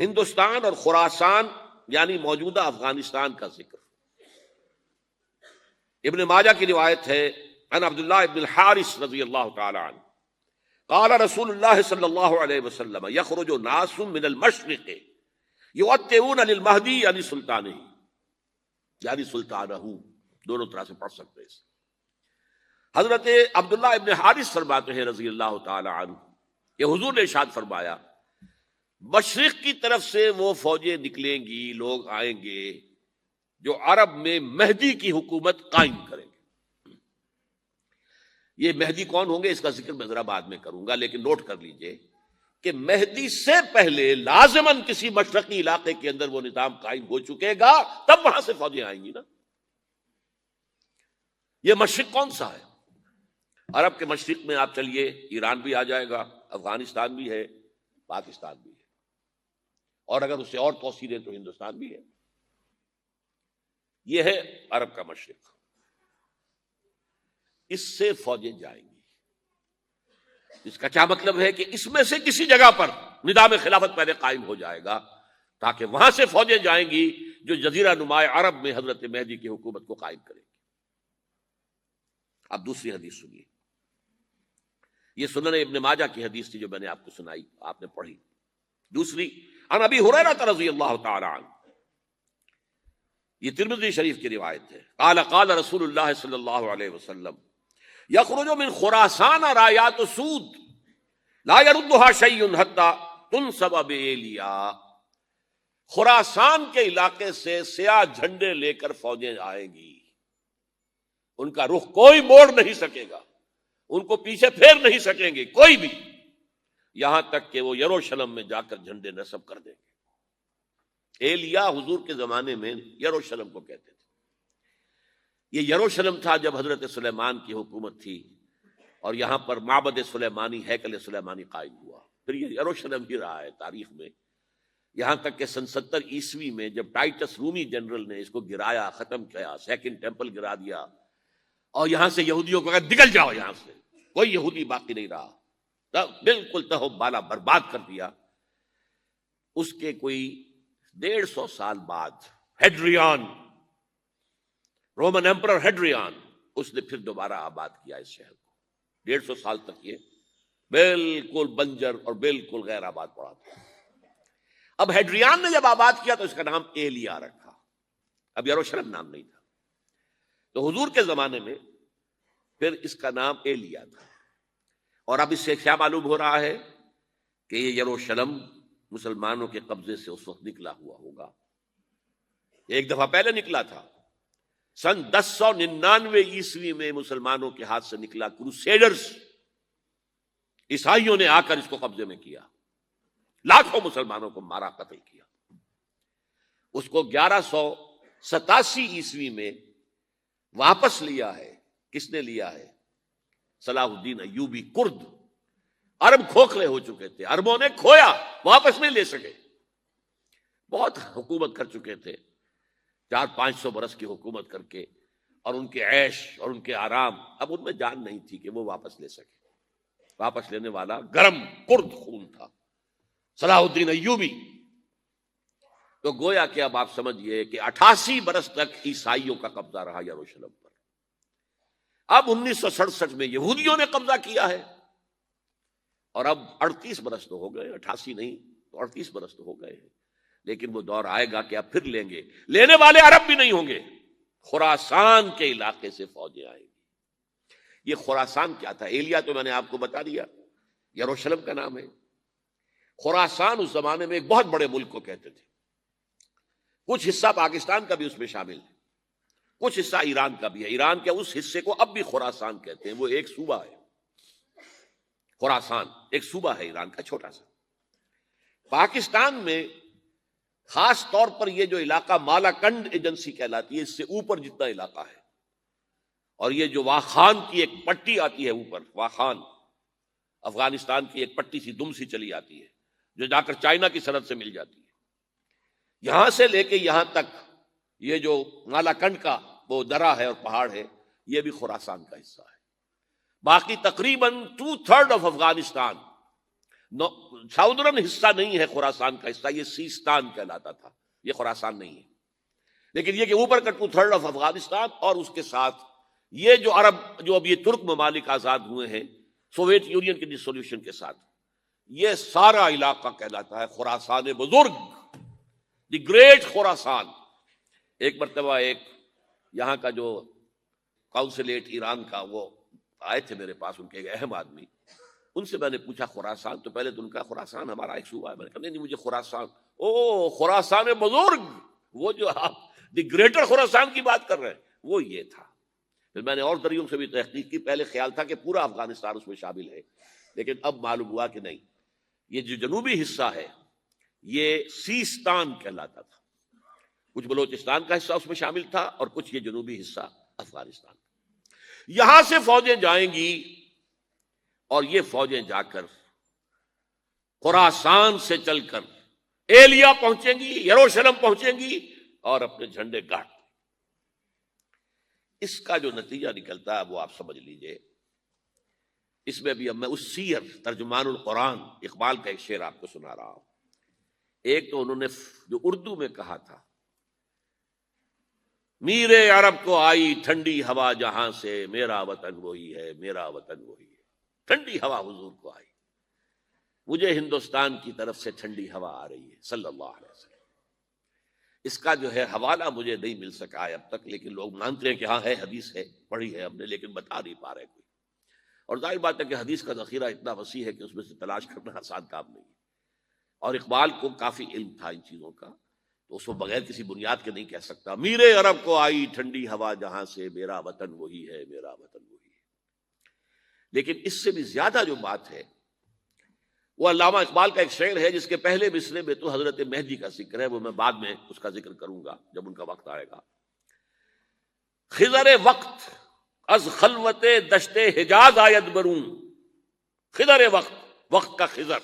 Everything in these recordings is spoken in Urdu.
ہندوستان اور خراسان یعنی موجودہ افغانستان کا ذکر۔ ابن ماجہ کی روایت ہے عن عبداللہ ابن الحارث رضی اللہ تعالی عنہ قال رسول اللہ صلی اللہ علیہ وسلم یخرج ناس من المشرق یؤتون للمہدی یعنی سلطانہ، یعنی سلطانہ، دونوں طرح سے پڑھ سکتے ہیں۔ حضرت عبداللہ ابن حارث فرماتے ہیں رضی اللہ تعالی عنہ کہ حضور نے ارشاد فرمایا مشرق کی طرف سے وہ فوجیں نکلیں گی، لوگ آئیں گے جو عرب میں مہدی کی حکومت قائم کریں گے۔ یہ مہدی کون ہوں گے اس کا ذکر میں ذرا بعد میں کروں گا، لیکن نوٹ کر لیجئے کہ مہدی سے پہلے لازماً کسی مشرقی علاقے کے اندر وہ نظام قائم ہو چکے گا، تب وہاں سے فوجیں آئیں گی نا۔ یہ مشرق کون سا ہے؟ عرب کے مشرق میں آپ چلیے، ایران بھی آ جائے گا، افغانستان بھی ہے، پاکستان بھی ہے، اور اگر اسے اور توسیع دیں تو ہندوستان بھی ہے۔ یہ ہے عرب کا مشرق، اس سے فوجیں جائیں گی۔ اس کا کیا مطلب ہے کہ اس میں سے کسی جگہ پر نظام خلافت پہلے قائم ہو جائے گا تاکہ وہاں سے فوجیں جائیں گی جو جزیرہ نماء عرب میں حضرت مہدی کی حکومت کو قائم کریں گی۔ اب دوسری حدیث سنیے، یہ سنن ابن ماجہ کی حدیث تھی جو میں نے آپ کو سنائی، آپ نے پڑھی۔ دوسری عن ابی ہریرہ رضی اللہ تعالی عنہ، یہ ترمذی شریف کی روایت ہے، قال قال رسول اللہ صلی اللہ علیہ وسلم یخرج من خراسان رایات سود لا يردها شیء حتی تنصب بایلیا۔ خراسان کے علاقے سے سیاہ جھنڈے لے کر فوجیں آئیں گی، ان کا رخ کوئی موڑ نہیں سکے گا، ان کو پیچھے پھیر نہیں سکیں گے کوئی بھی، یہاں تک کہ وہ یروشلم میں جا کر جھنڈے نصب کر دیں گے۔ ایلیا حضور کے زمانے میں یروشلم کو کہتے تھے۔ یہ یروشلم تھا جب حضرت سلیمان کی حکومت تھی، اور یہاں پر معبد سلیمانی، ہیکل سلیمانی قائم ہوا، پھر یہ یروشلم ہی رہا ہے تاریخ میں، یہاں تک کہ سن 70 عیسوی میں جب ٹائٹس رومی جنرل نے اس کو گرایا، ختم کیا، سیکنڈ ٹیمپل گرا دیا، اور یہاں سے یہودیوں کو کہا نکل جاؤ، یہاں سے کوئی یہودی باقی نہیں رہا، بالکل تہو بالا برباد کر دیا۔ اس کے کوئی 150 سال بعد ہیڈریان، رومن ایمپرر ہیڈریان، اس نے پھر دوبارہ آباد کیا اس شہر کو۔ 150 سال تک یہ بالکل بنجر اور بالکل غیر آباد پڑا تھا۔ اب ہیڈریان نے جب آباد کیا تو اس کا نام ایلیا رکھا، اب یروشلم نام نہیں تھا، تو حضور کے زمانے میں پھر اس کا نام ایلیا تھا۔ اور اب اس سے کیا معلوم ہو رہا ہے کہ یہ یروشلم مسلمانوں کے قبضے سے اس وقت نکلا ہوا ہوگا، ایک دفعہ پہلے نکلا تھا، سن 1099 عیسوی میں مسلمانوں کے ہاتھ سے نکلا، کروسیڈرز، عیسائیوں نے آ کر اس کو قبضے میں کیا، لاکھوں مسلمانوں کو مارا، قتل کیا۔ اس کو 1187 عیسوی میں واپس لیا ہے، کس نے لیا ہے؟ صلاح الدین ایوبی، کرد، عرب کھوکھلے ہو چکے تھے، عربوں نے کھویا، واپس نہیں لے سکے، بہت حکومت کر چکے تھے، 400-500 برس کی حکومت کر کے، اور ان کے عیش اور ان کے آرام، اب ان میں جان نہیں تھی کہ وہ واپس لے سکے۔ واپس لینے والا گرم کرد خون تھا، صلاح الدین ایوبی۔ تو گویا کہ اب آپ سمجھئے کہ 88 برس تک عیسائیوں کا قبضہ رہا یروشلم پر۔ اب 1967 میں یہودیوں نے قبضہ کیا ہے، اور اب 38 برس تو ہو گئے، 88 نہیں تو 38 برس تو ہو گئے ہیں، لیکن وہ دور آئے گا کہ اب پھر لیں گے، لینے والے عرب بھی نہیں ہوں گے، خراسان کے علاقے سے فوجیں آئیں گی۔ یہ خراسان کیا تھا؟ ایلیا تو میں نے آپ کو بتا دیا، یروشلم کا نام ہے۔ خراسان اس زمانے میں ایک بہت بڑے ملک کو کہتے تھے، کچھ حصہ پاکستان کا بھی اس میں شامل ہے، کچھ حصہ ایران کا بھی ہے، ایران کے اس حصے کو اب بھی خراسان کہتے ہیں، وہ ایک صوبہ ہے، خراسان ایک صوبہ ہے ایران کا چھوٹا سا۔ پاکستان میں خاص طور پر یہ جو علاقہ مالاکنڈ ایجنسی کہلاتی ہے، اس سے اوپر جتنا علاقہ ہے، اور یہ جو واخان کی ایک پٹی آتی ہے اوپر، واخان افغانستان کی ایک پٹی سی دم سی چلی آتی ہے جو جا کر چائنا کی سرحد سے مل جاتی ہے، یہاں سے لے کے یہاں تک یہ جو مالاکنڈ کا وہ درہ ہے اور پہاڑ ہے، یہ بھی خراسان کا حصہ ہے۔ باقی تقریباً 2/3 آف افغانستان ساؤدرن حصہ نہیں ہے خراسان کا حصہ، یہ سیستان کہلاتا تھا، یہ خراسان نہیں ہے، لیکن یہ کہ اوپر کا 2/3 آف افغانستان اور اس کے ساتھ یہ جو عرب، جو اب یہ ترک ممالک آزاد ہوئے ہیں سوویت یونین کے ڈسولوشن کے ساتھ، یہ سارا علاقہ کہلاتا ہے خراسان بزرگ، دی گریٹ خراسان۔ ایک مرتبہ ایک یہاں کا جو کونسلیٹ ایران کا، وہ آئے تھے میرے پاس، ان کے ایک اہم آدمی، ان سے میں نے پوچھا خراسان، تو پہلے تو ان کا خراسان ہمارا ایک صوبہ ہے، میں نے کہا نہیں مجھے خراسان، او خراسان بزرگ، وہ جو آپ دی گریٹر خراسان کی بات کر رہے ہیں وہ یہ تھا۔ پھر میں نے اور ذریعوں سے بھی تحقیق کی، پہلے خیال تھا کہ پورا افغانستان اس میں شامل ہے، لیکن اب معلوم ہوا کہ نہیں، یہ جو جنوبی حصہ ہے یہ سیستان کہلاتا تھا، کچھ بلوچستان کا حصہ اس میں شامل تھا اور کچھ یہ جنوبی حصہ افغانستان۔ یہاں سے فوجیں جائیں گی اور یہ فوجیں جا کر خراسان سے چل کر ایلیا پہنچیں گی، یروشلم پہنچیں گی اور اپنے جھنڈے گاڑ۔ اس کا جو نتیجہ نکلتا ہے وہ آپ سمجھ لیجئے۔ اس میں بھی اب میں اس سیر ترجمان القرآن اقبال کا ایک شعر آپ کو سنا رہا ہوں۔ ایک تو انہوں نے جو اردو میں کہا تھا، میرے عرب کو آئی ٹھنڈی ہوا جہاں سے، میرا وطن وہی ہے، میرا وطن وہی ہے۔ ٹھنڈی ہوا حضور کو آئی، مجھے ہندوستان کی طرف سے ٹھنڈی ہوا آ رہی ہے صلی اللہ علیہ وسلم۔ اس کا جو ہے حوالہ مجھے نہیں مل سکا ہے اب تک، لیکن لوگ مانتے ہیں کہ ہاں ہے، حدیث ہے، پڑھی ہے ہم نے، لیکن بتا نہیں پا رہے کوئی۔ اور ظاہر بات ہے کہ حدیث کا ذخیرہ اتنا وسیع ہے کہ اس میں سے تلاش کرنا آسان کام نہیں ہے، اور اقبال کو کافی علم تھا ان چیزوں کا، تو اس کو بغیر کسی بنیاد کے نہیں کہہ سکتا، میرے عرب کو آئی ٹھنڈی ہوا جہاں سے، میرا وطن وہی ہے، میرا وطن وہی ہے۔ لیکن اس سے بھی زیادہ جو بات ہے وہ علامہ اقبال کا ایک شعر ہے جس کے پہلے مصرع میں تو حضرت مہدی کا ذکر ہے، وہ میں بعد میں اس کا ذکر کروں گا جب ان کا وقت آئے گا۔ خضر وقت از خلوت دشت حجاز آید برون، خضر وقت، وقت کا خضر،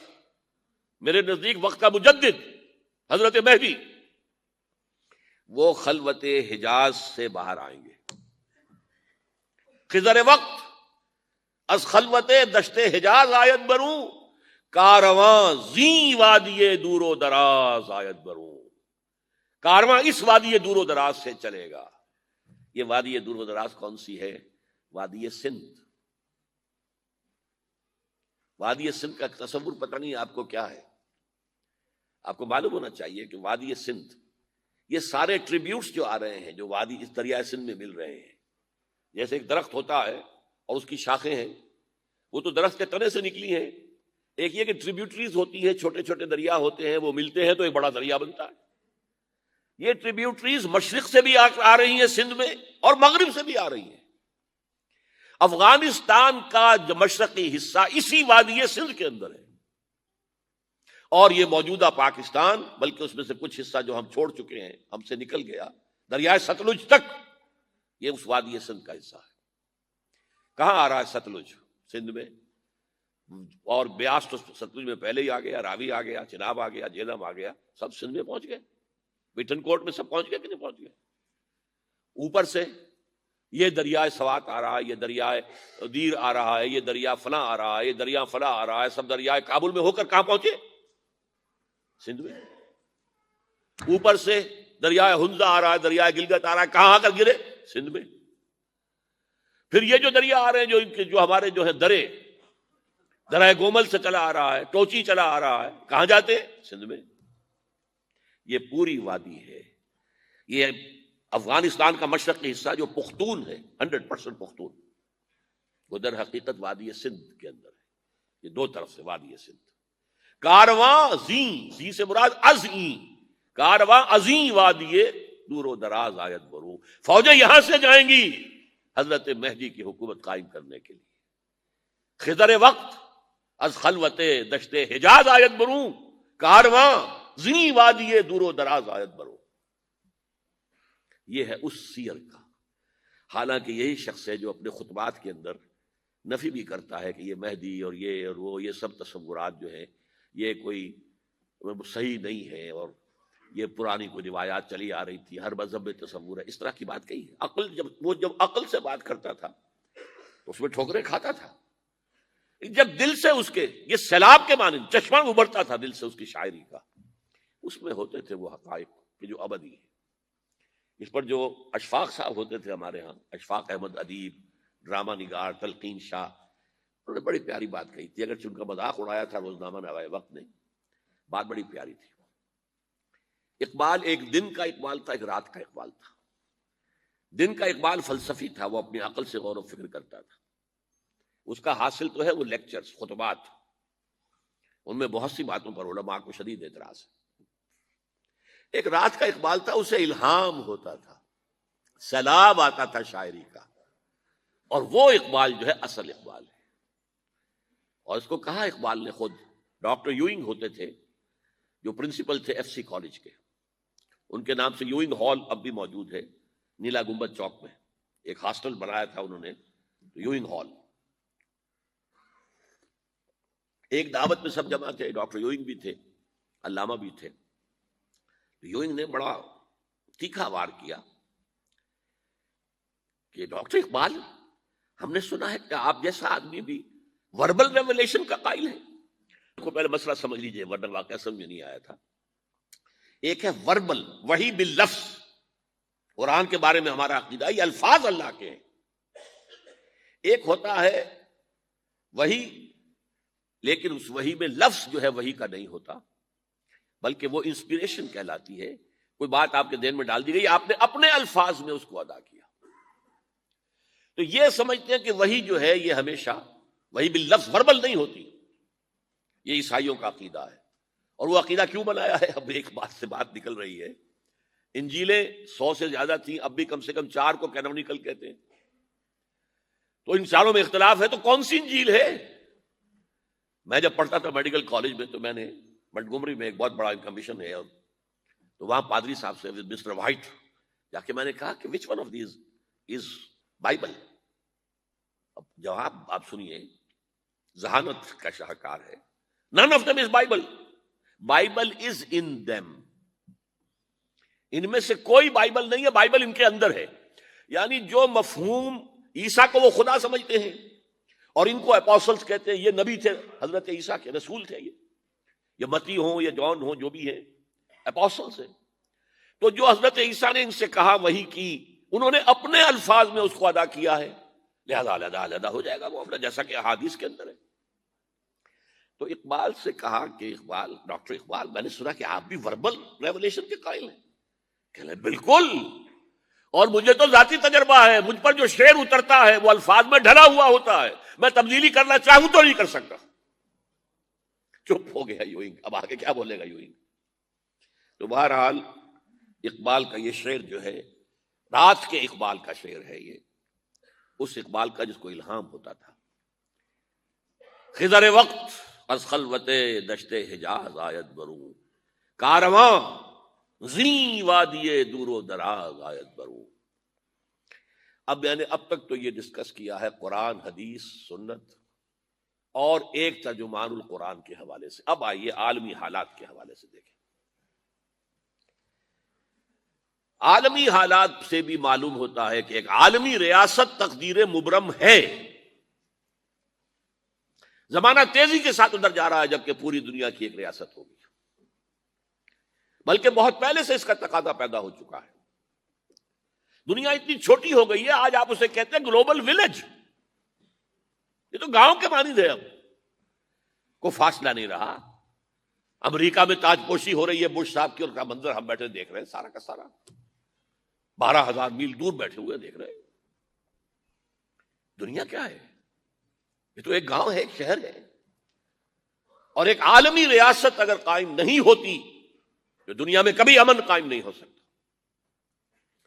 میرے نزدیک وقت کا مجدد حضرت مہدی، وہ خلوت حجاز سے باہر آئیں گے۔ خضر وقت از خلوت دشت حجاز آید برون، کارواں زی وادی دور و دراز آید برون، کارواں اس وادی دور و دراز سے چلے گا۔ یہ وادی دور و دراز کون سی ہے؟ وادی سندھ۔ وادی سندھ کا تصور پتہ نہیں آپ کو کیا ہے، آپ کو معلوم ہونا چاہیے کہ وادی سندھ، یہ سارے ٹریبیوٹس جو آ رہے ہیں جو وادی اس دریائے سندھ میں مل رہے ہیں، جیسے ایک درخت ہوتا ہے اور اس کی شاخیں ہیں، وہ تو درخت کے تنے سے نکلی ہیں، ایک یہ کہ ٹریبیوٹریز ہوتی ہیں، چھوٹے چھوٹے دریا ہوتے ہیں، وہ ملتے ہیں تو ایک بڑا دریا بنتا ہے۔ یہ ٹریبیوٹریز مشرق سے بھی آ رہی ہیں سندھ میں، اور مغرب سے بھی آ رہی ہیں۔ افغانستان کا جو مشرقی حصہ اسی وادی سندھ کے اندر ہے، اور یہ موجودہ پاکستان، بلکہ اس میں سے کچھ حصہ جو ہم چھوڑ چکے ہیں، ہم سے نکل گیا دریائے ستلج تک، یہ اس وادی سندھ کا حصہ ہے۔ کہاں آ رہا ہے ستلج؟ سندھ میں، اور بیاس تو ستلج میں پہلے ہی آ گیا، راوی آ گیا، چناب آ گیا، جہلم آ گیا، سب سندھ میں پہنچ گئے، پیٹن کوٹ میں سب پہنچ گئے کہ نہیں پہنچ گئے؟ اوپر سے یہ دریائے سوات آ رہا ہے، یہ دریائے دیر آ رہا ہے، یہ دریا فلاں آ رہا ہے، یہ دریا فلاں آ رہا ہے، سب دریائے کابل میں ہو کر کہاں پہنچے؟ سندھ میں۔ اوپر سے دریائے ہنزا آ رہا ہے، دریائے گلگت آ رہا ہے، کہاں آ کر گرے؟ سندھ میں۔ پھر یہ جو دریا آ رہے ہیں جو ہمارے جو ہے درائے گومل سے چلا آ رہا ہے، ٹوچی چلا آ رہا ہے، کہاں جاتے؟ سندھ میں۔ یہ پوری وادی ہے، یہ افغانستان کا مشرقی حصہ جو پختون ہے، 100% پختون، وہ در حقیقت وادی سندھ کے اندر ہے۔ یہ دو طرف سے وادی سندھ۔ کارواں زی سے مراد ازیں، کارواں ازیں وادی دور و دراز آیت برو، فوجیں یہاں سے جائیں گی حضرت مہدی کی حکومت قائم کرنے کے لیے۔ خضر وقت از خلوت دشت حجاز آیت برو، کارواں زی وادی دور و دراز آیت برو۔ یہ ہے اس سیر کا۔ حالانکہ یہی شخص ہے جو اپنے خطبات کے اندر نفی بھی کرتا ہے کہ یہ مہدی اور وہ یہ سب تصورات جو ہیں یہ کوئی صحیح نہیں ہے، اور یہ پرانی کوئی روایات چلی آ رہی تھی، ہر مذہب میں تصور ہے، اس طرح کی بات کہی ہے۔ جب عقل سے بات کرتا تھا تو اس میں ٹھوکریں کھاتا تھا، جب دل سے اس کے یہ سیلاب کے مانند چشمہ ابھرتا تھا دل سے اس کی شاعری کا، اس میں ہوتے تھے وہ حقائق کہ جو ابدی ہے۔ اس پر جو اشفاق صاحب ہوتے تھے ہمارے ہاں، اشفاق احمد ادیب، ڈرامہ نگار، تلقین شاہ، انہوں نے بڑی پیاری بات کہی تھی، اگرچہ ان کا مذاق اڑایا تھا روزنامہ نوائے وقت نے، بات بڑی پیاری تھی۔ اقبال ایک دن کا اقبال تھا، ایک رات کا اقبال تھا۔ دن کا اقبال فلسفی تھا، وہ اپنی عقل سے غور و فکر کرتا تھا، اس کا حاصل تو ہے وہ لیکچرز، خطبات، ان میں بہت سی باتوں پر علماء کو شدید اعتراض ہے۔ ایک رات کا اقبال تھا، اسے الہام ہوتا تھا، سیلاب آتا تھا شاعری کا، اور وہ اقبال جو ہے اصل اقبال ہے۔ اور اس کو کہا اقبال نے خود، ڈاکٹر یوئنگ ہوتے تھے جو پرنسپل تھے ایف سی کالج کے، ان کے نام سے یوئنگ ہال اب بھی موجود ہے نیلا گنبد چوک میں، ایک ہاسٹل بنایا تھا انہوں نے، یوئنگ ہال۔ ایک دعوت میں سب جمع تھے، ڈاکٹر یوئنگ بھی تھے، علامہ بھی تھے۔ یوئنگ نے بڑا تیکھا وار کیا کہ ڈاکٹر اقبال، ہم نے سنا ہے کہ آپ جیسا آدمی بھی وربل ریولیشن کا قائل ہے۔ کو پہلے مسئلہ سمجھ لیجئے ورنہ واقعہ سمجھ نہیں آیا تھا۔ ایک ہے وربل، وحی باللفظ، قرآن کے بارے میں ہمارا عقیدہ یہ الفاظ اللہ کے ہیں۔ ایک ہوتا ہے وحی، لیکن اس وحی میں لفظ جو ہے وحی کا نہیں ہوتا، بلکہ وہ انسپیریشن کہلاتی ہے، کوئی بات آپ کے ذہن میں ڈال دی گئی، آپ نے اپنے الفاظ میں اس کو ادا کیا۔ تو یہ سمجھتے ہیں کہ وحی جو ہے یہ ہمیشہ وحی باللفظ وربل نہیں ہوتی، یہ عیسائیوں کا عقیدہ ہے۔ اور وہ عقیدہ کیوں بنایا ہے؟ اب ایک بات سے بات نکل رہی ہے، انجیلیں 100 سے زیادہ تھیں، اب بھی کم سے کم 4 کو کینونیکل کہتے ہیں، تو ان چاروں میں اختلاف ہے، تو کون سی انجیل ہے؟ میں جب پڑھتا تھا میڈیکل کالج میں تو میں نے منٹگومری میں ایک بہت بڑا کمیشن ہے، تو وہاں پادری صاحب سے مسٹر وائٹ جا کے میں نے کہا کہ which one of these is Bible? اب جواب آپ سنیے، ذہانت کا شاہکار ہے، none of them is Bible. Bible is in them. ان میں سے کوئی بائبل نہیں ہے، بائبل ان کے اندر ہے۔ یعنی جو مفہوم عیسیٰ کو وہ خدا سمجھتے ہیں اور ان کو اپوسلز کہتے ہیں، یہ نبی تھے، حضرت عیسیٰ کے رسول تھے، یہ متی ہوں یا جون ہوں جو بھی ہیں، اپوسلز ہیں۔ تو جو حضرت عیسیٰ نے ان سے کہا وہی کی، انہوں نے اپنے الفاظ میں اس کو ادا کیا ہے، لہذا علیحدہ علیحدہ ہو جائے گا وہ معاملہ، جیسا کہ احادیث کے اندر ہے۔ تو اقبال سے کہا کہ اقبال، ڈاکٹر اقبال، میں نے سنا کہ آپ بھی وربل ریولیشن کے قائل ہیں۔ کہنے بالکل، اور مجھے تو ذاتی تجربہ ہے، مجھ پر جو شعر اترتا ہے وہ الفاظ میں ڈھلا ہوا ہوتا ہے، میں تبدیلی کرنا چاہوں تو نہیں کر سکتا۔ چپ ہو گیا یوئنگ، اب آگے کیا بولے گا یوئنگ؟ تو بہرحال اقبال کا یہ شعر جو ہے، رات کے اقبال کا شعر ہے، یہ اس اقبال کا جس کو الہام ہوتا تھا۔ خضر وقت از خلوت دشت حجاز آیت بروں، کارواں زیں وادی دور و دراز آیت بروں۔ اب میں نے اب تک تو یہ ڈسکس کیا ہے قرآن، حدیث، سنت اور ایک ترجمان القرآن کے حوالے سے۔ اب آئیے عالمی حالات کے حوالے سے دیکھیں۔ عالمی حالات سے بھی معلوم ہوتا ہے کہ ایک عالمی ریاست تقدیر مبرم ہے۔ زمانہ تیزی کے ساتھ ادھر جا رہا ہے، جبکہ پوری دنیا کی ایک ریاست ہوگی، بلکہ بہت پہلے سے اس کا تقاضا پیدا ہو چکا ہے۔ دنیا اتنی چھوٹی ہو گئی ہے، آج آپ اسے کہتے ہیں گلوبل ولیج، یہ تو گاؤں کے مانند ہے، اب کوئی فاصلہ نہیں رہا۔ امریکہ میں تاج پوشی ہو رہی ہے بش صاحب کی، اور کا منظر ہم بیٹھے دیکھ رہے ہیں، سارا کا سارا 12,000 میل دور بیٹھے ہوئے دیکھ رہے ہیں۔ دنیا کیا ہے؟ یہ تو ایک گاؤں ہے، ایک شہر ہے۔ اور ایک عالمی ریاست اگر قائم نہیں ہوتی تو دنیا میں کبھی امن قائم نہیں ہو سکتا۔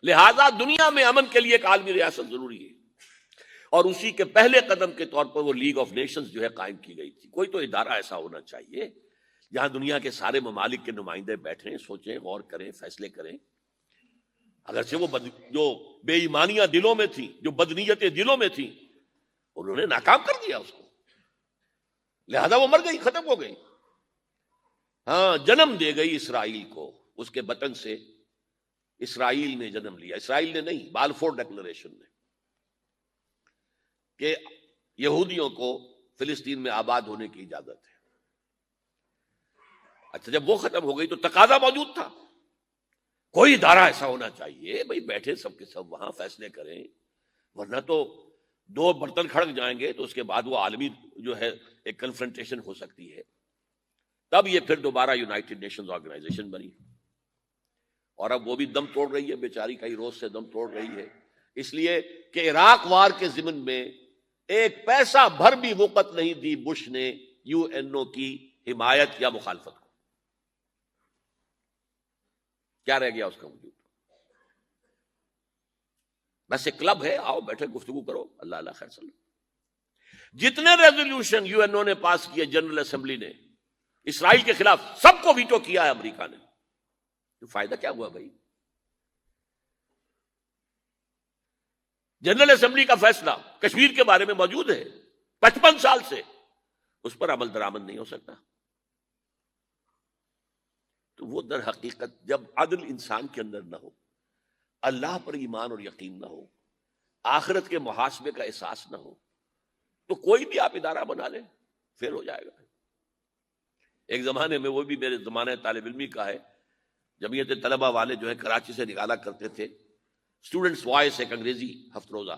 لہذا دنیا میں امن کے لیے ایک عالمی ریاست ضروری ہے، اور اسی کے پہلے قدم کے طور پر وہ لیگ آف نیشنز جو ہے قائم کی گئی تھی۔ کوئی تو ادارہ ایسا ہونا چاہیے جہاں دنیا کے سارے ممالک کے نمائندے بیٹھیں، سوچیں، غور کریں، فیصلے کریں۔ اگرچہ وہ جو بے ایمانیاں دلوں میں تھیں، جو بدنیتیں دلوں میں تھیں، انہوں نے ناکام کر دیا اس کو، لہذا وہ مر گئی، ختم ہو گئی۔ ہاں، جنم دے گئی اسرائیل کو، اس کے بطن سے اسرائیل نے جنم لیا، اسرائیل نے نہیں، بالفور ڈکلریشن نے، کہ یہودیوں کو فلسطین میں آباد ہونے کی اجازت ہے. اچھا جب وہ ختم ہو گئی تو تقاضا موجود تھا, کوئی ادارہ ایسا ہونا چاہیے بھائی بیٹھے سب کے سب وہاں فیصلے کریں, ورنہ تو دو برتن کھڑک جائیں گے تو اس کے بعد وہ عالمی جو ہے ایک کنفرنٹیشن ہو سکتی ہے. تب یہ پھر دوبارہ یونائٹڈ نیشنز آرگنائزیشن بنی, اور اب وہ بھی دم توڑ رہی ہے بیچاری, کئی روز سے دم توڑ رہی ہے, اس لیے کہ عراق وار کے ضمن میں ایک پیسہ بھر بھی وقت نہیں دی بش نے یو این او کی حمایت یا مخالفت کو. کیا رہ گیا اس کا وجود؟ بس ایک کلب ہے, آؤ بیٹھے گفتگو کرو, اللہ اللہ خیر صلی. جتنے ریزولوشن یو این او نے پاس کیے جنرل اسمبلی نے اسرائیل کے خلاف, سب کو ویٹو کیا ہے امریکہ نے. تو فائدہ کیا ہوا بھائی؟ جنرل اسمبلی کا فیصلہ کشمیر کے بارے میں موجود ہے 55 سال سے, اس پر عمل درآمد نہیں ہو سکتا. تو وہ در حقیقت جب عدل انسان کے اندر نہ ہو, اللہ پر ایمان اور یقین نہ ہو, آخرت کے محاسبے کا احساس نہ ہو, تو کوئی بھی آپ ادارہ بنا لیں پھر ہو جائے گا. ایک زمانے میں, وہ بھی میرے زمانے طالب علمی کا ہے, جمعیت طلبہ والے جو ہے کراچی سے نکالا کرتے تھے اسٹوڈنٹس وائس, ایک انگریزی ہفت روزہ,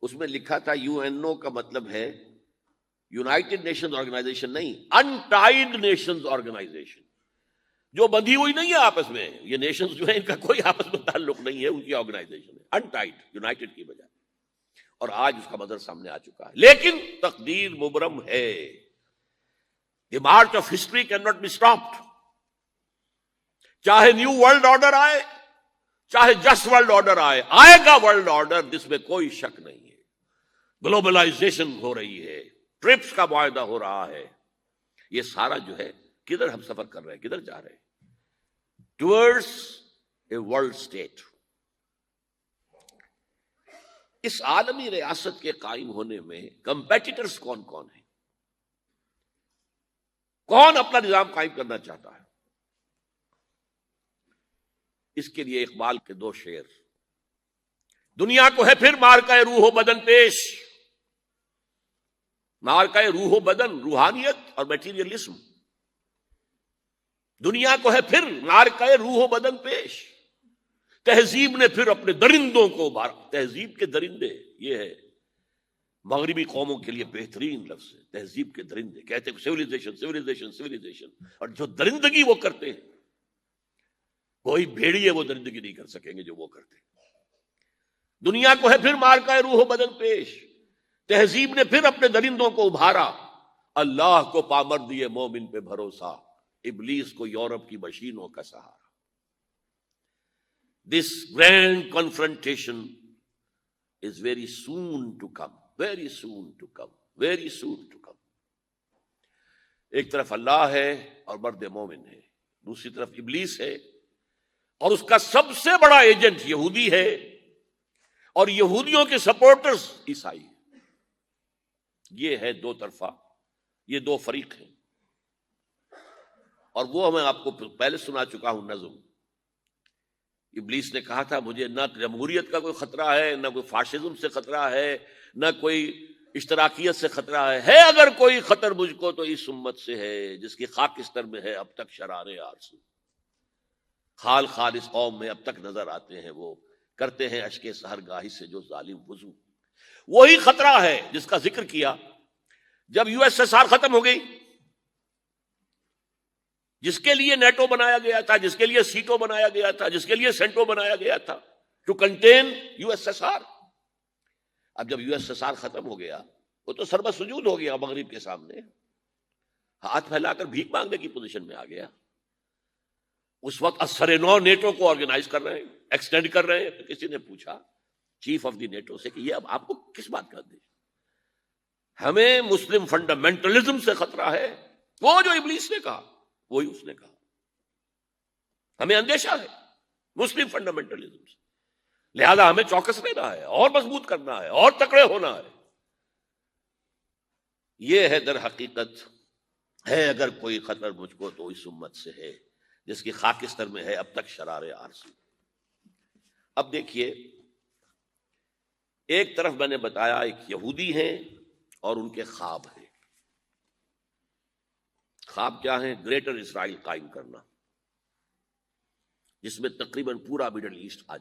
اس میں لکھا تھا یو این او کا مطلب ہے یونائٹڈ نیشنز آرگنائزیشن نہیں, انٹائڈ نیشنز آرگنائزیشن, جو بندھی ہوئی نہیں ہے آپس میں. یہ نیشنز جو ہے ان کا کوئی آپس میں تعلق نہیں ہے, ان کی آرگنائزیشن ہے انٹائڈ, یونائٹڈ کی بجائے. اور آج اس کا مظہر سامنے آ چکا ہے. لیکن تقدیر مبرم ہے, the march of history can not be stopped. چاہے نیو ورلڈ آرڈر آئے, چاہے جسٹ ورلڈ آرڈر آئے, آئے گا ورلڈ آرڈر, جس میں کوئی شک نہیں ہے. گلوبلائزیشن ہو رہی ہے, ٹرپس کا معاہدہ ہو رہا ہے, یہ سارا جو ہے کدھر ہم سفر کر رہے ہیں, کدھر جا رہے ہیں؟ Towards a world state. اس عالمی ریاست کے قائم ہونے میں کمپیٹیٹرز کون کون ہیں؟ کون اپنا نظام قائم کرنا چاہتا ہے؟ اس کے لیے اقبال کے دو شعر. دنیا کو ہے پھر مارکہ روح و بدن پیش, مارکہ روح و بدن, روحانیت اور میٹیریلزم. دنیا کو ہے پھر مارکہ روح و بدن پیش, تہذیب نے پھر اپنے درندوں کو ابھارا. تہذیب کے درندے, یہ ہے مغربی قوموں کے لیے بہترین لفظ ہے, تہذیب کے درندے. کہتے ہیں سیویلائزیشن سیویلائزیشن سیویلائزیشن, اور جو درندگی وہ کرتے ہیں, کوئی بھیڑیے وہ درندگی نہیں کر سکیں گے جو وہ کرتے ہیں. دنیا کو ہے پھر مارکہ روح و بدن پیش, تہذیب نے پھر اپنے درندوں کو ابھارا. اللہ کو پامر دیے مومن پہ بھروسہ, ابلیس کو یورپ کی مشینوں کا سہارا. This grand confrontation is very soon to come, very soon to come, very soon to come. ایک طرف اللہ ہے اور مرد مومن ہے, دوسری طرف ابلیس ہے اور اس کا سب سے بڑا ایجنٹ یہودی ہے, اور یہودیوں کے سپورٹرز عیسائی. یہ ہے دو طرفہ, یہ دو فریق ہیں. اور وہ میں آپ کو پہلے سنا چکا ہوں نظم. ابلیس نے کہا تھا مجھے نہ جمہوریت کا کوئی خطرہ ہے, نہ کوئی فاشزم سے خطرہ ہے, نہ کوئی اشتراکیت سے خطرہ ہے اگر کوئی خطر مجھ کو تو اس امت سے ہے جس کی خاکستر میں ہے اب تک شرارے آرزو. خال خال اس قوم میں اب تک نظر آتے ہیں, وہ کرتے ہیں اشک سحر گاہی سے جو ظالم وضو. وہی خطرہ ہے جس کا ذکر کیا جب یو ایس ایس آر ختم ہو گئی, جس کے لیے نیٹو بنایا گیا تھا, جس کے لیے سیٹو بنایا گیا تھا, جس کے لیے سینٹو بنایا گیا تھا, to contain U S S R. اب جب یو ایس ایس آر ختم ہو گیا, وہ تو سربت سجود ہو گیا مغرب کے سامنے, ہاتھ پھیلا کر بھیک مانگنے کی پوزیشن میں آ گیا. اس وقت اثر نو نیٹو کو آرگنائز کر رہے ہیں, ایکسٹینڈ کر رہے ہیں. تو کسی نے پوچھا چیف آف دی نیٹو سے کہ یہ اب آپ کو کس بات کا دے؟ ہمیں مسلم فنڈامنٹلزم سے خطرہ ہے. وہ جو ابلیس نے کہا وہی اس نے کہا, ہمیں اندیشہ ہے مسلم فنڈامنٹلزم سے, لہذا ہمیں چوکس رہنا ہے اور مضبوط کرنا ہے اور تکڑے ہونا ہے. یہ ہے در حقیقت ہے اگر کوئی خطر مجھ کو تو اس امت سے ہے جس کی خاکستر میں ہے اب تک شرارے آرزو. اب دیکھیے, ایک طرف میں نے بتایا ایک یہودی ہیں اور ان کے خواب ہیں. خواب کیا ہیں؟ گریٹر اسرائیل قائم کرنا، جس میں تقریباً پورا مڈل ایسٹ آ